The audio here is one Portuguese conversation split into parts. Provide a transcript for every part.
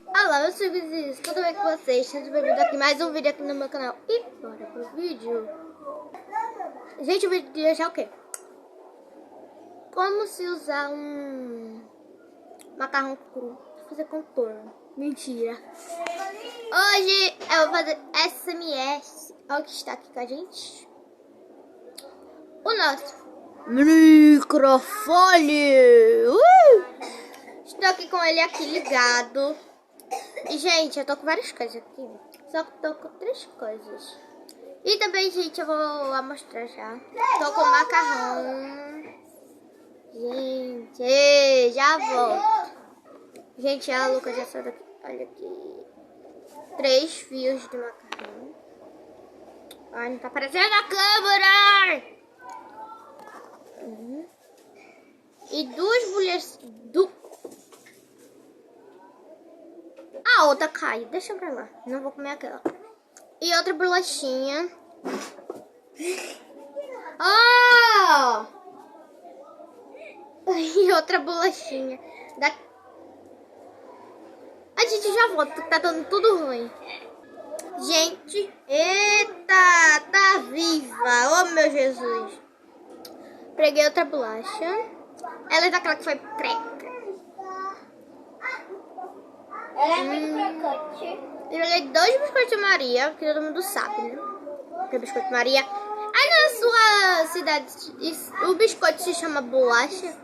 Olá, meus filhos, tudo bem com vocês? Sejam bem-vindos aqui mais um vídeo aqui no meu canal. E bora pro vídeo. Gente, o vídeo de hoje é o quê? Como se usar um macarrão cru pra fazer contorno. Mentira. Hoje eu vou fazer SMS. Olha o que está aqui com a gente. O nosso microfone. Estou aqui com ele aqui ligado. E, gente, eu tô com várias coisas aqui. Só que tô com 3 coisas. E também, gente, eu vou mostrar já. Tô com macarrão. Gente, já volto. Gente, a Lucas já saiu daqui. Olha aqui. 3 fios de macarrão. Ai, não tá aparecendo na câmera! E 2 bolhas do... A outra cai. Deixa pra lá. Não vou comer aquela. E outra bolachinha. Oh! E outra bolachinha. A gente já volta. Tá dando tudo ruim. Gente. Eita. Tá viva. Oh, meu Jesus. Preguei outra bolacha. Ela é daquela que foi preta. Ela é muito crocante. Eu joguei 2 biscoitos de Maria, que todo mundo sabe, né? Que é biscoito de Maria. Aí na sua cidade, o biscoito se chama bolacha.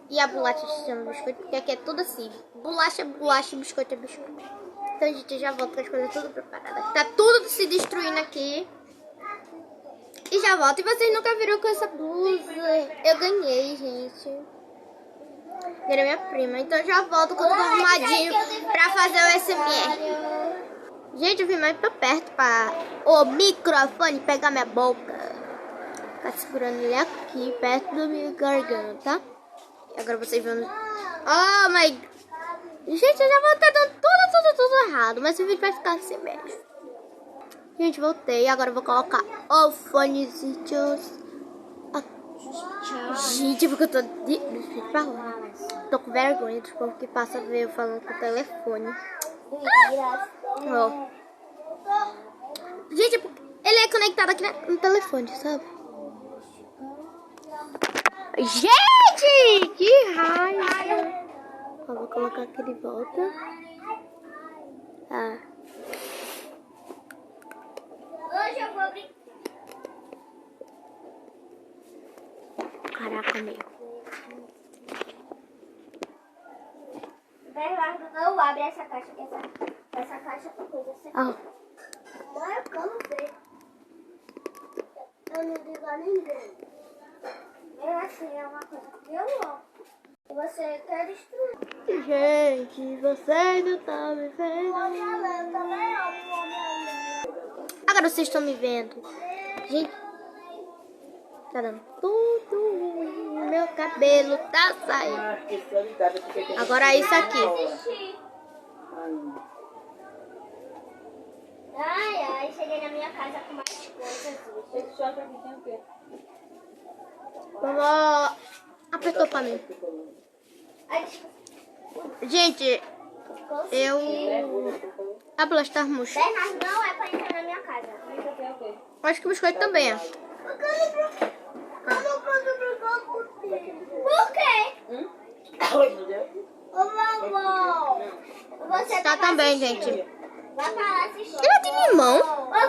E a bolacha se chama biscoito, porque aqui é tudo assim. Bolacha, bolacha, biscoito é biscoito. Então a gente já volta com as coisas tudo preparadas. Tá tudo se destruindo aqui. E já volto. E vocês nunca viram com essa blusa. Eu ganhei, gente. Era minha prima, então eu já volto com tudo arrumadinho pra fazer o SMR. Gente, eu vim mais pra perto pra o microfone pegar minha boca. Ficar segurando ele aqui, perto da minha garganta. E agora vocês vão... Oh, my... Gente, eu já vou estar dando tudo errado, mas o vídeo vai ficar assim mesmo. Gente, voltei. Agora eu vou colocar o fonezinho. Gente, porque eu tô pra lá. Tô com vergonha dos povos que passa a ver eu falando com o telefone. Ó. Gente, ele é conectado aqui no telefone, sabe? Gente, que raiva. Ó, vou colocar aqui de volta. Tá. Hoje eu vou brincar. Caraca, meu. Bernardo, não abre essa caixa. Essa caixa tem coisa assim. Ó. Mãe, como ver? Eu não digo a ninguém. Eu assim, é uma coisa que eu amo. Você quer destruir. Gente, você não tá me vendo. Eu também amo. Agora vocês estão me vendo. Gente, tá dando tudo ruim. Meu cabelo tá saindo. Agora isso aqui. Ai, cheguei na minha casa com mais coisas. Vovó apertou pra mim. Ai, Gente, eu... A bolacha tá murcha. Bernardo, não é pra entrar na minha casa. Acho que o biscoito também é. Eu não posso brincar contigo. Por quê? Ô, vovó. Você Tá também, gente. Vai pra lá assistir. Ela tem limão. Ô, vovó,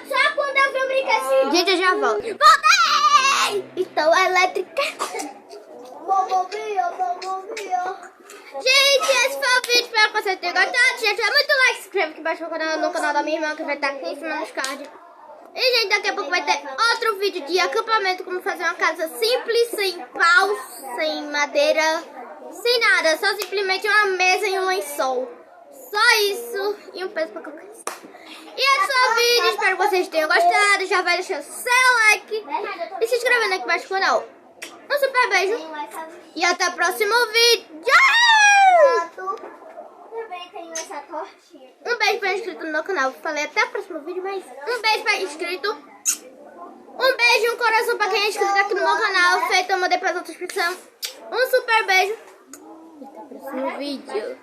só quando eu vi brincar assim. Gente, eu já volto. Voltei! Estou elétrica. Vovó. Gente, esse foi o vídeo. Espero que vocês tenham gostado. Se tiver muito like, se inscreve aqui embaixo no canal da minha irmã, que vai estar aqui em cima nos cards. E, gente, daqui a pouco vai ter outro vídeo de acampamento, como fazer uma casa simples, sem pau, sem madeira, sem nada. Só simplesmente uma mesa e um lençol. Só isso e um peso pra qualquer coisa. E esse foi o vídeo. Espero que vocês tenham gostado. Já vai deixando seu like e se inscrevendo aqui embaixo no canal. Um super beijo. E até o próximo vídeo. Também tenho essa tortinha. Um beijo para inscrito no meu canal. Falei até o próximo vídeo, mas um beijo para inscrito. Um beijo e um coração para quem é inscrito aqui no meu canal. Feito, eu mandei para as outras pessoas. Um super beijo. E até o próximo vídeo.